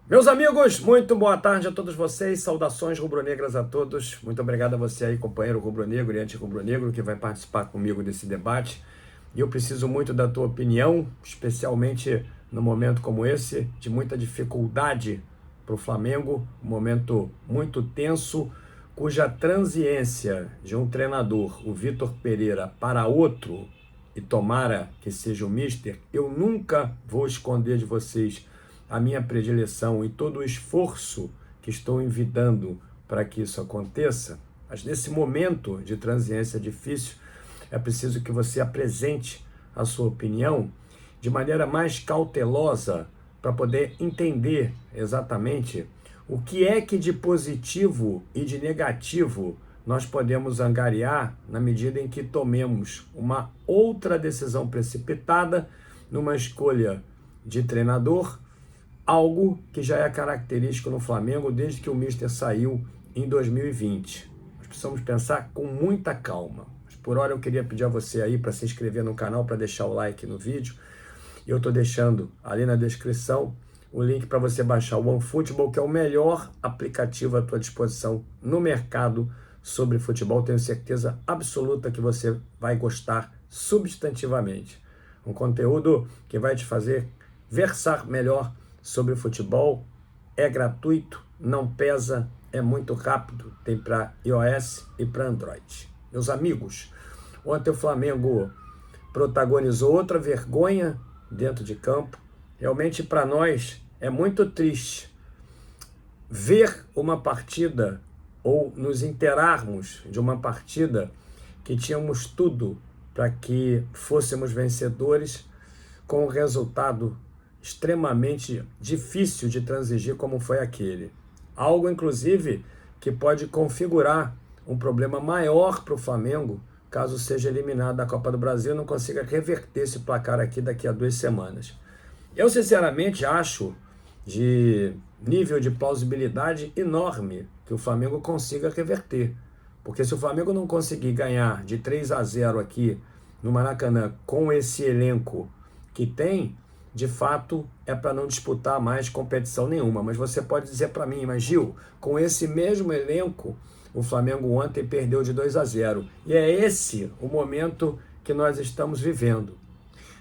Meus amigos, muito boa tarde a todos vocês, saudações rubro-negras a todos. Muito obrigado a você aí, companheiro rubro-negro e anti-rubro-negro, que vai participar comigo desse debate. E eu preciso muito da tua opinião, especialmente no momento como esse, de muita dificuldade para o Flamengo, um momento muito tenso, cuja transiência de um treinador, o Vitor Pereira, para outro, e tomara que seja o Mister, eu nunca vou esconder de vocês a minha predileção e todo o esforço que estou envidando para que isso aconteça, mas nesse momento de transiência difícil, é preciso que você apresente a sua opinião de maneira mais cautelosa para poder entender exatamente o que é que de positivo e de negativo nós podemos angariar na medida em que tomemos uma outra decisão precipitada numa escolha de treinador, algo que já é característico no Flamengo desde que o Mister saiu em 2020. Nós precisamos pensar com muita calma. Mas por hora eu queria pedir a você aí para se inscrever no canal, para deixar o like no vídeo. E eu estou deixando ali na descrição o link para você baixar o OneFootball, que é o melhor aplicativo à tua disposição no mercado sobre futebol. Tenho certeza absoluta que você vai gostar substantivamente. Um conteúdo que vai te fazer versar melhor sobre futebol, é gratuito, não pesa, é muito rápido, tem para iOS e para Android. Meus amigos, ontem o Flamengo protagonizou outra vergonha dentro de campo. Realmente para nós é muito triste ver uma partida ou nos inteirarmos de uma partida que tínhamos tudo para que fôssemos vencedores, com um resultado extremamente difícil de transigir como foi aquele. Algo, inclusive, que pode configurar um problema maior para o Flamengo, caso seja eliminado da Copa do Brasil e não consiga reverter esse placar aqui daqui a 2 semanas. Eu, sinceramente, acho de nível de plausibilidade enorme que o Flamengo consiga reverter. Porque se o Flamengo não conseguir ganhar de 3-0 aqui no Maracanã com esse elenco que tem, de fato, é para não disputar mais competição nenhuma. Mas você pode dizer para mim, mas Gil, com esse mesmo elenco, o Flamengo ontem perdeu de 2-0. E é esse o momento que nós estamos vivendo.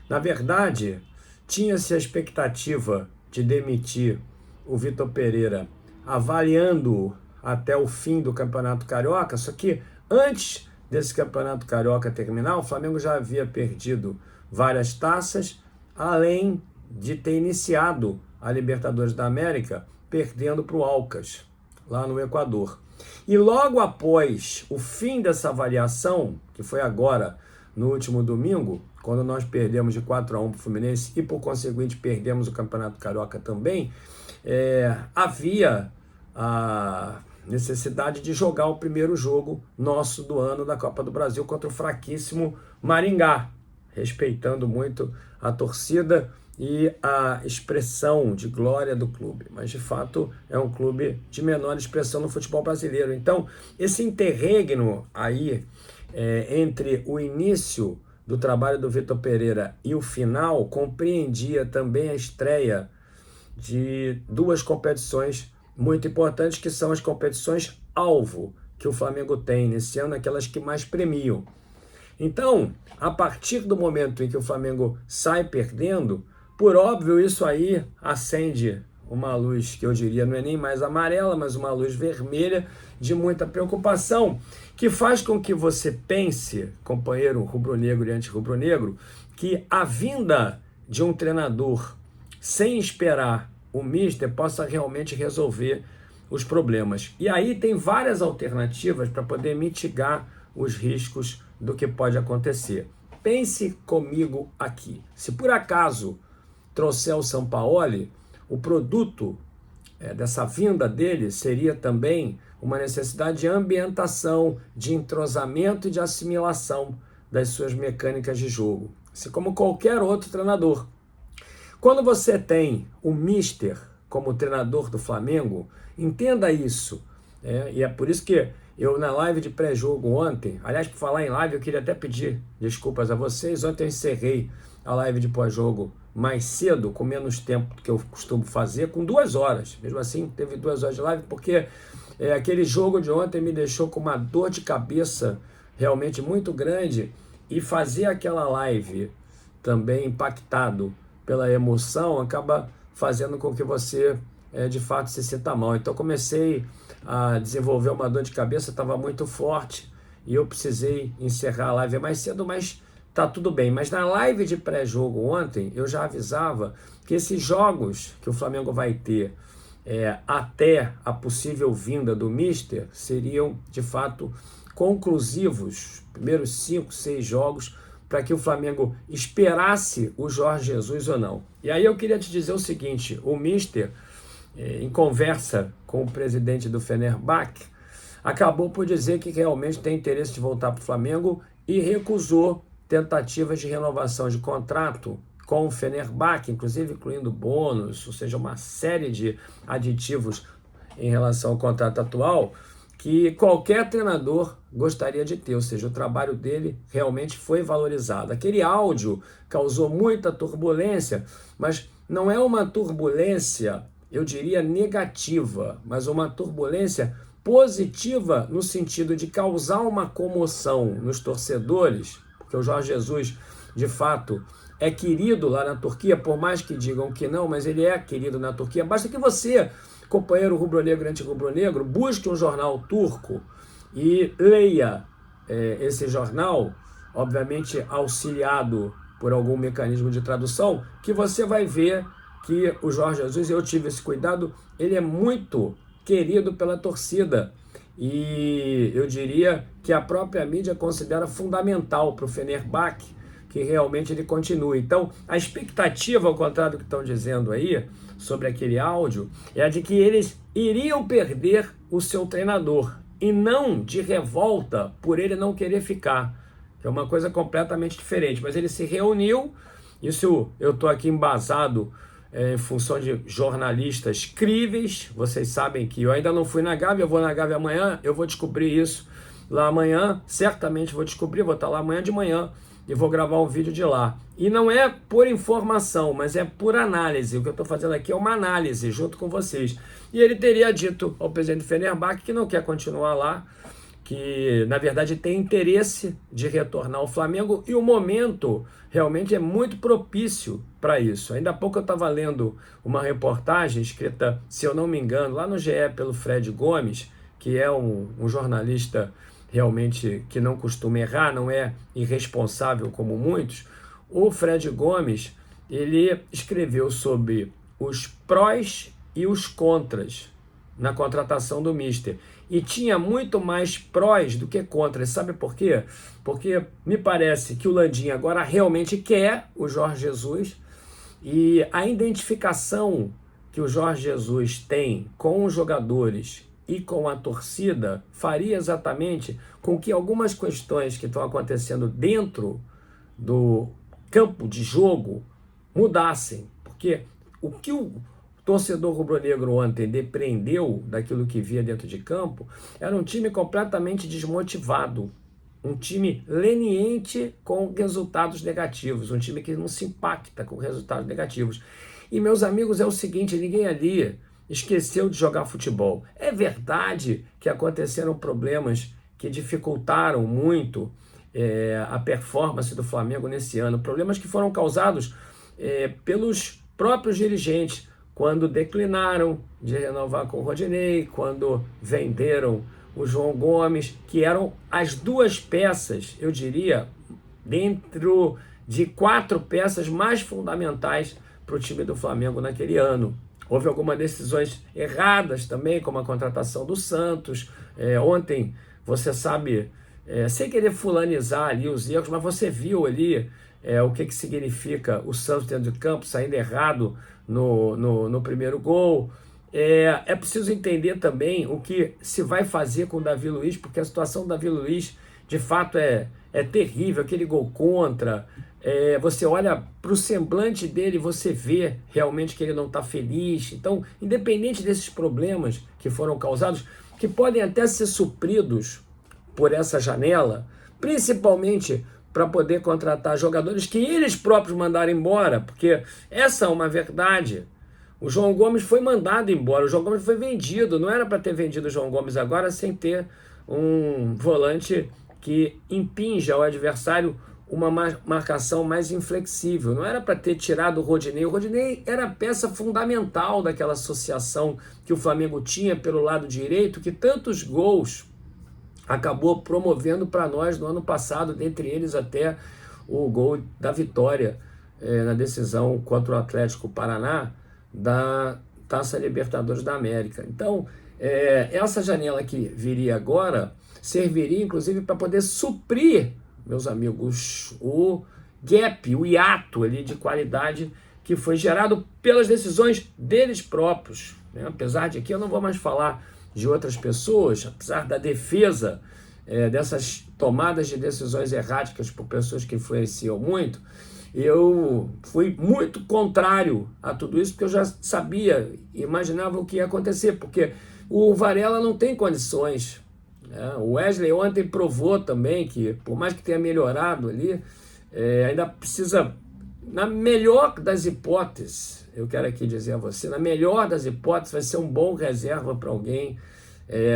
Na verdade, tinha-se a expectativa de demitir o Vitor Pereira, avaliando-o até o fim do Campeonato Carioca, só que antes desse Campeonato Carioca terminar, o Flamengo já havia perdido várias taças, além de ter iniciado a Libertadores da América perdendo para o Alcas, lá no Equador. E logo após o fim dessa avaliação, que foi agora, no último domingo, quando nós perdemos de 4-1 para o Fluminense e, por conseguinte, perdemos o Campeonato Carioca também, havia a necessidade de jogar o primeiro jogo nosso do ano da Copa do Brasil contra o fraquíssimo Maringá, respeitando muito a torcida e a expressão de glória do clube, mas de fato é um clube de menor expressão no futebol brasileiro. Então, esse interregno aí entre o início do trabalho do Vitor Pereira e o final compreendia também a estreia de duas competições muito importantes, que são as competições alvo que o Flamengo tem nesse ano, aquelas que mais premiam. Então, a partir do momento em que o Flamengo sai perdendo, por óbvio, isso aí acende uma luz que eu diria não é nem mais amarela, mas uma luz vermelha de muita preocupação, que faz com que você pense, companheiro rubro-negro e anti-rubro-negro, que a vinda de um treinador sem esperar o Mister possa realmente resolver os problemas. E aí tem várias alternativas para poder mitigar os riscos do que pode acontecer. Pense comigo aqui. Se por acaso trouxer o Sampaoli, o produto dessa vinda dele seria também uma necessidade de ambientação, de entrosamento e de assimilação das suas mecânicas de jogo, assim como qualquer outro treinador. Quando você tem o Mister como treinador do Flamengo, entenda isso. E é por isso que eu, na live de pré-jogo ontem, aliás, por falar em live, eu queria até pedir desculpas a vocês. Ontem eu encerrei a live de pós-jogo mais cedo, com menos tempo do que eu costumo fazer, com 2 horas. Mesmo assim, teve 2 horas de live, porque aquele jogo de ontem me deixou com uma dor de cabeça realmente muito grande, e fazer aquela live também impactado pela emoção acaba fazendo com que você de fato se sinta mal. Então comecei a desenvolver uma dor de cabeça, estava muito forte e eu precisei encerrar a live mais cedo, mas tá tudo bem. Mas na live de pré-jogo ontem eu já avisava que esses jogos que o Flamengo vai ter até a possível vinda do Mister seriam de fato conclusivos, primeiros 5, 6 jogos, para que o Flamengo esperasse o Jorge Jesus ou não. E aí eu queria te dizer o seguinte: o Mister, em conversa com o presidente do Fenerbahçe, acabou por dizer que realmente tem interesse de voltar para o Flamengo e recusou tentativas de renovação de contrato com o Fenerbahçe, inclusive incluindo bônus, ou seja, uma série de aditivos em relação ao contrato atual, que qualquer treinador gostaria de ter, ou seja, o trabalho dele realmente foi valorizado. Aquele áudio causou muita turbulência, mas não é uma turbulência, eu diria, negativa, mas uma turbulência positiva no sentido de causar uma comoção nos torcedores, porque o Jorge Jesus, de fato, é querido lá na Turquia, por mais que digam que não, mas ele é querido na Turquia. Basta que você, companheiro rubro-negro e anti-rubro-negro, busque um jornal turco e leia esse jornal, obviamente auxiliado por algum mecanismo de tradução, que você vai ver que o Jorge Jesus, eu tive esse cuidado, ele é muito querido pela torcida. E eu diria que a própria mídia considera fundamental para o Fenerbahçe que realmente ele continue. Então, a expectativa, ao contrário do que estão dizendo aí, sobre aquele áudio, é a de que eles iriam perder o seu treinador, e não de revolta por ele não querer ficar, que é uma coisa completamente diferente. Mas ele se reuniu, isso eu estou aqui embasado em função de jornalistas críveis. Vocês sabem que eu ainda não fui na Gávea, eu vou na Gávea amanhã, eu vou descobrir isso lá amanhã, certamente vou descobrir, vou estar lá amanhã de manhã, e vou gravar um vídeo de lá. E não é por informação, mas é por análise. O que eu estou fazendo aqui é uma análise junto com vocês. E ele teria dito ao presidente do Fenerbahçe que não quer continuar lá, que na verdade tem interesse de retornar ao Flamengo, e o momento realmente é muito propício para isso. Ainda há pouco eu estava lendo uma reportagem escrita, se eu não me engano, lá no GE pelo Fred Gomes, que é um jornalista realmente que não costuma errar, não é irresponsável como muitos. O Fred Gomes, ele escreveu sobre os prós e os contras na contratação do Mister, e tinha muito mais prós do que contras. Sabe por quê? Porque me parece que o Landim agora realmente quer o Jorge Jesus, e a identificação que o Jorge Jesus tem com os jogadores e com a torcida faria exatamente com que algumas questões que estão acontecendo dentro do campo de jogo mudassem. Porque o que o torcedor rubro-negro ontem depreendeu daquilo que via dentro de campo era um time completamente desmotivado, um time leniente com resultados negativos, um time que não se impacta com resultados negativos. E, meus amigos, é o seguinte: ninguém ali esqueceu de jogar futebol. É verdade que aconteceram problemas que dificultaram muito a performance do Flamengo nesse ano, problemas que foram causados pelos próprios dirigentes, quando declinaram de renovar com o Rodinei, quando venderam o João Gomes, que eram as 2 peças, eu diria, dentro de 4 peças mais fundamentais para o time do Flamengo naquele ano. Houve algumas decisões erradas também, como a contratação do Santos. Ontem, você sabe, sem querer fulanizar ali os erros, mas você viu ali o que significa o Santos dentro de campo, saindo errado no primeiro gol. É preciso entender também o que se vai fazer com o Davi Luiz, porque a situação do Davi Luiz, de fato, é terrível. Aquele gol contra, você olha para o semblante dele, você vê realmente que ele não está feliz. Então, independente desses problemas que foram causados, que podem até ser supridos por essa janela, principalmente para poder contratar jogadores que eles próprios mandaram embora, porque essa é uma verdade. O João Gomes foi mandado embora, o João Gomes foi vendido, não era para ter vendido o João Gomes agora sem ter um volante que impinja ao adversário uma marcação mais inflexível. Não era para ter tirado o Rodinei. O Rodinei era a peça fundamental daquela associação que o Flamengo tinha pelo lado direito, que tantos gols acabou promovendo para nós no ano passado, dentre eles até o gol da vitória na decisão contra o Atlético Paraná da Taça Libertadores da América. Então, essa janela que viria agora serviria inclusive para poder suprir, meus amigos, o gap, o hiato ali de qualidade que foi gerado pelas decisões deles próprios, né? Apesar de aqui eu não vou mais falar de outras pessoas, apesar da defesa dessas tomadas de decisões erráticas por pessoas que influenciam muito, eu fui muito contrário a tudo isso, porque eu já sabia, imaginava o que ia acontecer, porque o Varela não tem condições. O Wesley ontem provou também que, por mais que tenha melhorado ali, ainda precisa, na melhor das hipóteses, eu quero aqui dizer a você, na melhor das hipóteses vai ser um bom reserva para alguém,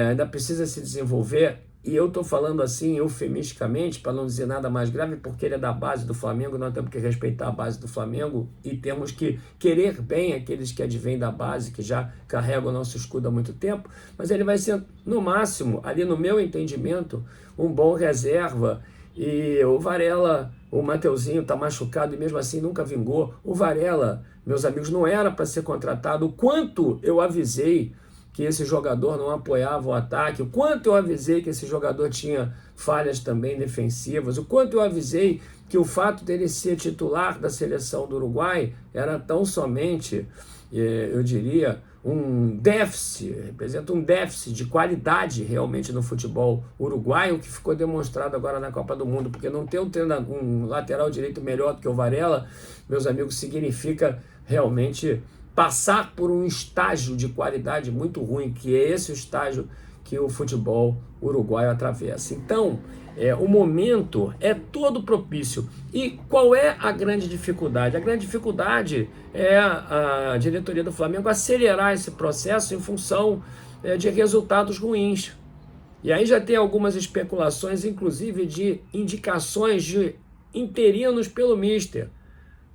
ainda precisa se desenvolver. E eu estou falando assim eufemisticamente, para não dizer nada mais grave, porque ele é da base do Flamengo, nós temos que respeitar a base do Flamengo e temos que querer bem aqueles que advêm da base, que já carregam o nosso escudo há muito tempo, mas ele vai ser, no máximo, ali no meu entendimento, um bom reserva. E o Varela, o Mateuzinho está machucado e mesmo assim nunca vingou. O Varela, meus amigos, não era para ser contratado. O quanto eu avisei que esse jogador não apoiava o ataque, o quanto eu avisei que esse jogador tinha falhas também defensivas, o quanto eu avisei que o fato dele ser titular da seleção do Uruguai era tão somente, eu diria, um déficit, representa um déficit de qualidade realmente no futebol uruguaio, que ficou demonstrado agora na Copa do Mundo, porque não ter um lateral direito melhor do que o Varela, meus amigos, significa realmente passar por um estágio de qualidade muito ruim, que é esse o estágio que o futebol uruguaio atravessa. Então, o momento é todo propício. E qual é a grande dificuldade? A grande dificuldade é a diretoria do Flamengo acelerar esse processo em função de resultados ruins. E aí já tem algumas especulações, inclusive de indicações de interinos pelo Mister.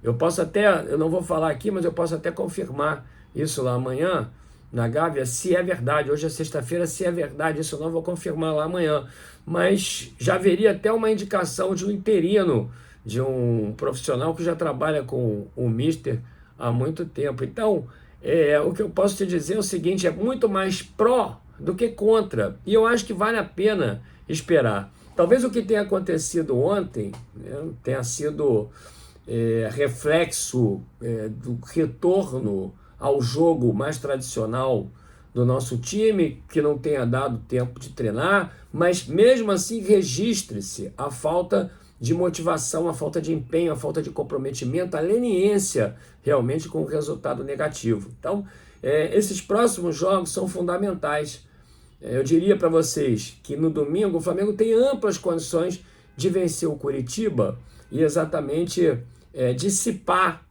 Eu não vou falar aqui, mas eu posso até confirmar isso lá amanhã, na Gávea, se é verdade. Hoje é sexta-feira, se é verdade, isso eu não vou confirmar lá amanhã. Mas já haveria até uma indicação de um interino, de um profissional que já trabalha com o Mister há muito tempo. Então, o que eu posso te dizer é o seguinte, é muito mais pró do que contra. E eu acho que vale a pena esperar. Talvez o que tenha acontecido ontem, né, tenha sido reflexo do retorno ao jogo mais tradicional do nosso time, que não tenha dado tempo de treinar, mas mesmo assim registre-se a falta de motivação, a falta de empenho, a falta de comprometimento, a leniência realmente com o resultado negativo. Então, esses próximos jogos são fundamentais. Eu diria para vocês que no domingo o Flamengo tem amplas condições de vencer o Coritiba e exatamente dissipar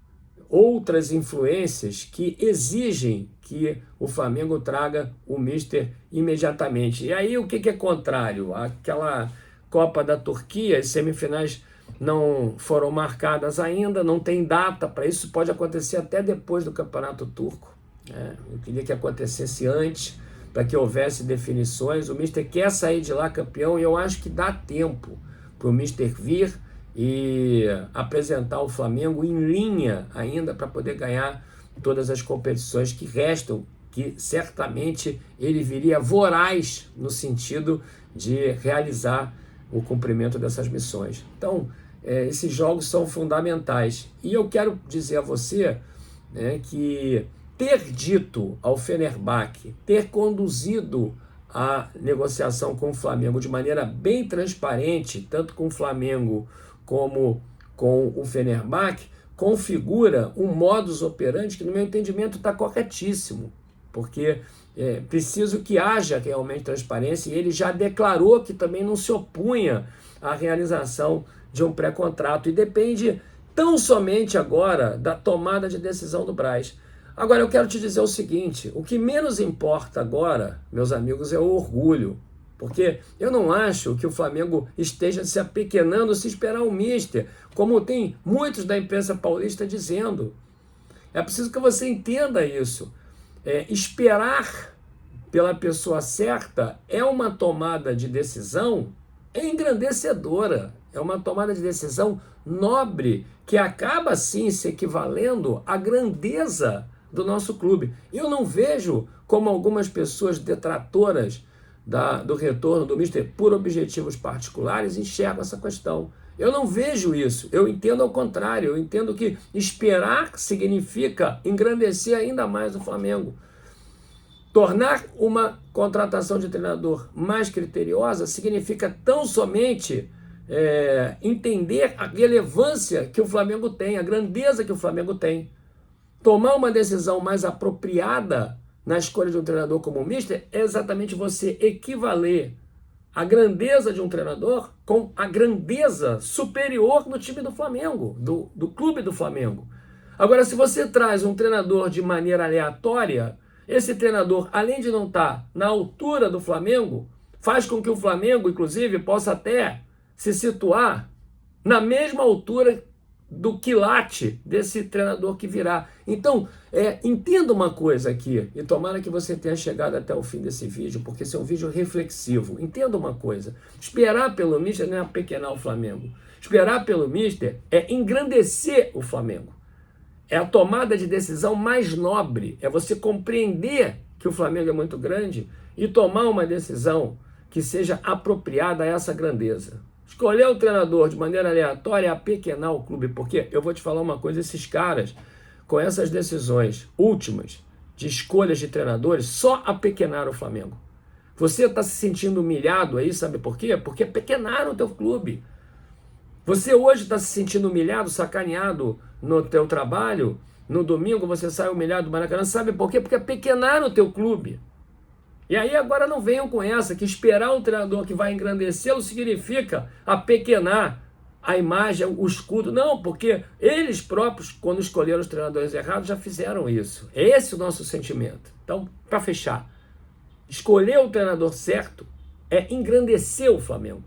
outras influências que exigem que o Flamengo traga o Mister imediatamente. E aí o que é contrário? Aquela Copa da Turquia, as semifinais não foram marcadas ainda, não tem data para isso, pode acontecer até depois do Campeonato Turco. Eu queria que acontecesse antes, para que houvesse definições. O Mister quer sair de lá campeão e eu acho que dá tempo para o Mister vir e apresentar o Flamengo em linha ainda para poder ganhar todas as competições que restam, que certamente ele viria voraz no sentido de realizar o cumprimento dessas missões. Então, esses jogos são fundamentais. E eu quero dizer a você, né, que ter dito ao Fenerbahçe, ter conduzido a negociação com o Flamengo de maneira bem transparente, tanto com o Flamengo como com o Fenerbahçe, configura um modus operandi que, no meu entendimento, está corretíssimo, porque é preciso que haja realmente transparência, e ele já declarou que também não se opunha à realização de um pré-contrato e depende tão somente agora da tomada de decisão do Braz. Agora, eu quero te dizer o seguinte, o que menos importa agora, meus amigos, é o orgulho, porque eu não acho que o Flamengo esteja se apequenando se esperar o mister, como tem muitos da imprensa paulista dizendo. É preciso que você entenda isso. Esperar pela pessoa certa é uma tomada de decisão engrandecedora, é uma tomada de decisão nobre, que acaba sim se equivalendo à grandeza do nosso clube. Eu não vejo como algumas pessoas detratoras do retorno do mister por objetivos particulares enxergam essa questão. Eu não vejo isso, eu entendo ao contrário, eu entendo que esperar significa engrandecer ainda mais o Flamengo. Tornar uma contratação de treinador mais criteriosa significa tão somente entender a relevância que o Flamengo tem, a grandeza que o Flamengo tem. Tomar uma decisão mais apropriada na escolha de um treinador como o mister é exatamente você equivaler a grandeza de um treinador com a grandeza superior do time do Flamengo, do clube do Flamengo. Agora, se você traz um treinador de maneira aleatória, esse treinador, além de não estar na altura do Flamengo, faz com que o Flamengo, inclusive, possa até se situar na mesma altura do quilate desse treinador que virá. Então, entenda uma coisa aqui, e tomara que você tenha chegado até o fim desse vídeo, porque esse é um vídeo reflexivo. Entenda uma coisa, esperar pelo mister não é apequenar o Flamengo. Esperar pelo mister é engrandecer o Flamengo. É a tomada de decisão mais nobre, é você compreender que o Flamengo é muito grande e tomar uma decisão que seja apropriada a essa grandeza. Escolher o treinador de maneira aleatória é apequenar o clube, porque eu vou te falar uma coisa, esses caras, com essas decisões últimas de escolhas de treinadores, só apequenaram o Flamengo. Você está se sentindo humilhado aí, sabe por quê? Porque apequenaram o teu clube. Você hoje está se sentindo humilhado, sacaneado no teu trabalho, no domingo você sai humilhado do Maracanã, sabe por quê? Porque apequenaram o teu clube. E aí agora não venham com essa, que esperar um treinador que vai engrandecê-lo significa apequenar a imagem, o escudo. Não, porque eles próprios, quando escolheram os treinadores errados, já fizeram isso. É esse o nosso sentimento. Então, para fechar, escolher o treinador certo é engrandecer o Flamengo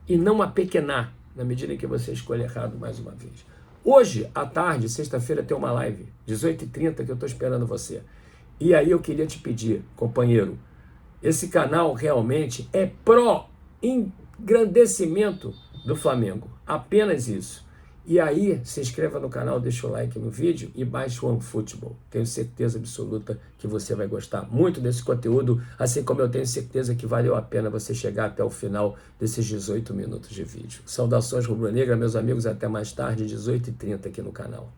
e não apequenar, na medida em que você escolhe errado mais uma vez. Hoje, à tarde, sexta-feira, tem uma live, 18h30, que eu estou esperando você. E aí eu queria te pedir, companheiro, esse canal realmente é pró-engrandecimento do Flamengo. Apenas isso. E aí, se inscreva no canal, deixa o like no vídeo e baixe o OneFootball. Tenho certeza absoluta que você vai gostar muito desse conteúdo, assim como eu tenho certeza que valeu a pena você chegar até o final desses 18 minutos de vídeo. Saudações rubro-negra, meus amigos, até mais tarde, 18h30 aqui no canal.